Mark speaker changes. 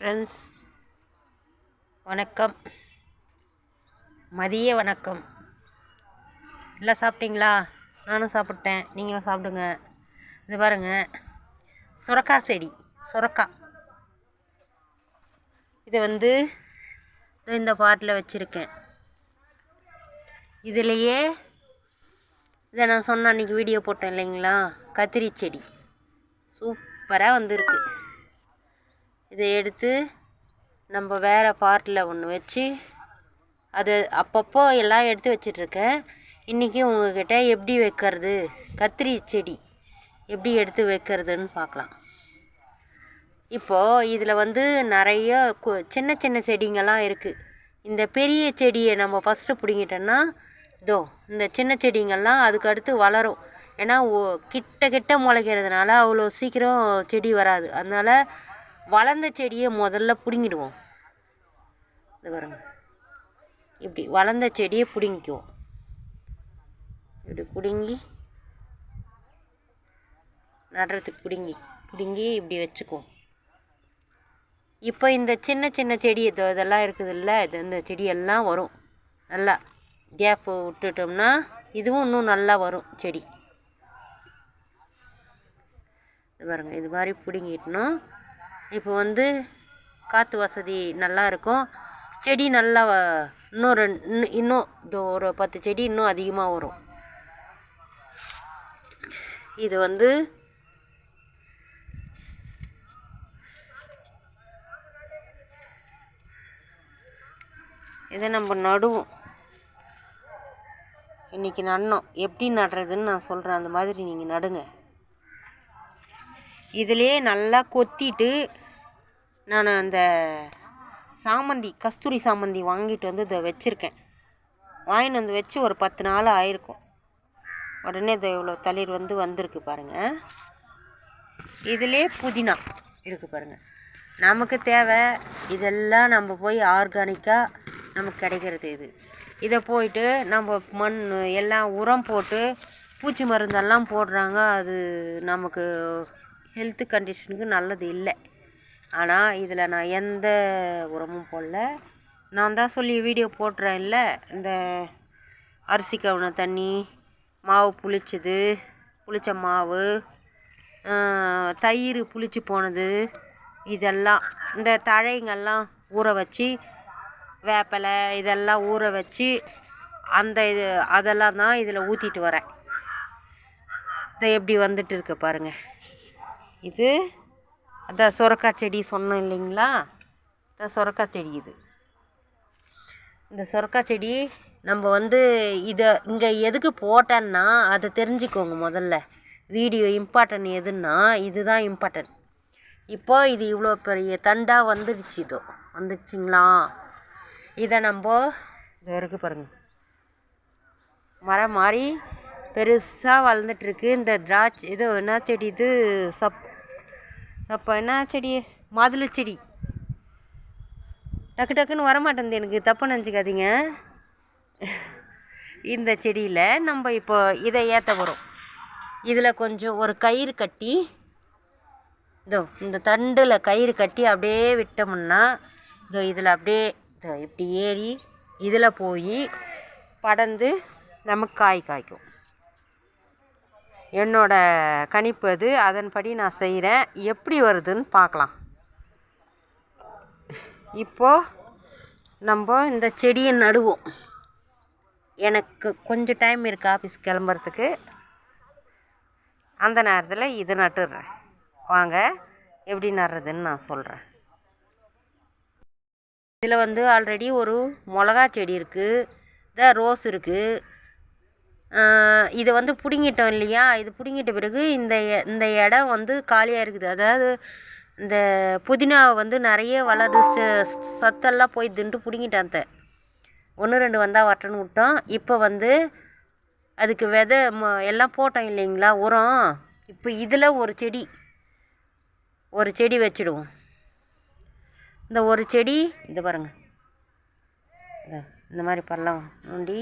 Speaker 1: Friends, வணக்கம். மதிய வணக்கம். எல்லாம் சாப்பிட்டீங்களா? நானும் சாப்பிட்டேன். நீங்களும் சாப்பிடுங்க. இது பாருங்கள், சுரக்காய் செடி. சுரக்காய் இதை இந்த பாட்டில் வச்சுருக்கேன். இதுலேயே இதை நான் சொன்ன அன்றைக்கி வீடியோ போட்டேன் இல்லைங்களா, கத்திரி செடி சூப்பராக வந்திருக்கு. இதை எடுத்து நம்ம வேறு பாட்டில் ஒன்று வச்சு அது அப்பப்போ எல்லாம் எடுத்து வச்சிட்ருக்கேன். இன்றைக்கி உங்கள்கிட்ட எப்படி வைக்கிறது, கத்திரி செடி எப்படி எடுத்து வைக்கிறதுன்னு பார்க்கலாம். இப்போது இதில் நிறைய சின்ன சின்ன செடிங்கள்லாம் இருக்குது. இந்த பெரிய செடியை நம்ம ஃபஸ்ட்டு பிடிங்கிட்டோன்னா இந்த சின்ன செடிங்கள்லாம் அதுக்கு அடுத்து வளரும். ஏன்னா கிட்ட கிட்ட முளைக்கிறதுனால அவ்வளோ சீக்கிரம் செடி வராது. அதனால் வளர்ந்த செடியை முதல்ல பிடுங்கிடுவோம். இது பாருங்க, இப்படி வளர்ந்த செடியை பிடுங்கிக்குவோம். இப்படி பிடுங்கி நடுறதுக்கு பிடுங்கி இப்படி வச்சுக்குவோம். இப்போ இந்த சின்ன சின்ன செடி இதெல்லாம் இருக்குது இல்லை, இந்த செடியெல்லாம் வரும். நல்லா கேப்பு விட்டுட்டோம்னா இதுவும் இன்னும் நல்லா வரும் செடி. இது பாருங்கள், இது மாதிரி பிடுங்கிட்டணும். இப்போ காற்று வசதி நல்லா இருக்கும். செடி நல்லா இன்னும் ஒரு 10 செடி இன்னும் அதிகமாக வரும். இது இதை நம்ம நடுவோம். இன்றைக்கி நடணும். எப்படி நடுறதுன்னு நான் சொல்கிறேன். அந்த மாதிரி நீங்கள் நடுங்க. இதிலே நல்லா கொத்திட்டு நான் அந்த சாமந்தி, கஸ்தூரி சாமந்தி வாங்கிட்டு இதை வச்சுருக்கேன். வாங்கிட்டு வச்சு ஒரு 10 நாள் ஆயிருக்கும். உடனே இதை இவ்வளோ தளிர் வந்திருக்கு பாருங்கள். இதிலே புதினா இருக்குது பாருங்கள். நமக்கு தேவை இதெல்லாம் நம்ம போய் ஆர்கானிக்காக நமக்கு கிடைக்கிறது. இதை போயிட்டு நம்ம மண் எல்லாம் உரம் போட்டு பூச்சி மருந்தெல்லாம் போடுறாங்க. அது நமக்கு ஹெல்த்து கண்டிஷனுக்கு நல்லது இல்லை. ஆனால் இதில் நான் எந்த உரமும் போடல. நான் தான் சொல்லி வீடியோ போட்டுறேன் இல்லை, இந்த அரிசி கவுன தண்ணி, மாவு புளிச்ச மாவு, தயிர் புளிச்சு போனது, இதெல்லாம் இந்த தழைங்கள்லாம் ஊற வச்சு, வேப்பிலை இதெல்லாம் ஊற வச்சு அதெல்லாம் தான் இதில் ஊற்றிட்டு வரேன். இதை எப்படி வந்துட்டு இருக்கு பாருங்கள். இது அதான் சுரக்காய் செடி சொன்னோம் இல்லைங்களா, சுரக்காய் செடி. இந்த சுரக்காய் செடி நம்ம இதை இங்கே எதுக்கு போட்டேன்னா அதை தெரிஞ்சுக்கோங்க. முதல்ல வீடியோ இம்பார்ட்டன் எதுன்னா இதுதான் இம்பார்ட்டன். இப்போ இது இவ்வளோ பெரிய தண்டாக வந்துடுச்சு. வந்துடுச்சிங்களா? இதை நம்ம இது இருக்குது பாருங்கள், மரம் மாதிரி பெருசாக வளர்ந்துட்டுருக்கு. இந்த திராட்சை என்ன செடி, இது அப்போ என்ன செடி, மாதுளை செடி. டக்குன்னு வரமாட்டேங்குது எனக்கு, தப்பு நினச்சிக்காதீங்க. இந்த செடியில் நம்ம இப்போ இதை ஏற்ற வரும். இதில் கொஞ்சம் ஒரு கயிறு கட்டி இந்த தண்டில் கயிறு கட்டி அப்படியே விட்டோம்னா இதில் அப்படியே இப்படி ஏறி இதில் போய் படர்ந்து நமக்கு காய்க்கும். என்னோட கணிப்பு அது. அதன்படி நான் செய்கிறேன். எப்படி வருதுன்னு பார்க்கலாம். இப்போது நம்ம இந்த செடியை நடுவோம். எனக்கு கொஞ்சம் டைம் இருக்குது ஆஃபீஸ் கிளம்புறதுக்கு. அந்த நேரத்தில் இது நட்டுடுறேன். வாங்க எப்படி நடுறதுன்னு நான் சொல்கிறேன். இதில் ஆல்ரெடி ஒரு மிளகா செடி இருக்குது, ரோஸ் இருக்குது. இதை பிடுங்கிட்டோம் இல்லையா, இது பிடுங்கிட்ட பிறகு இந்த இடம் காலியாக இருக்குது. அதாவது இந்த புதினாவை நிறைய வளருது, சத்தெல்லாம் போய் தின்ட்டு பிடுங்கிட்டான். 1-2 வந்தால் வரட்டுன்னு விட்டோம். இப்போ அதுக்கு விதை எல்லாம் போட்டோம் இல்லைங்களா, உரம். இப்போ இதில் ஒரு செடி வச்சுடுவோம். இந்த ஒரு செடி இது பாருங்கள், இந்த மாதிரி பள்ளம் நோண்டி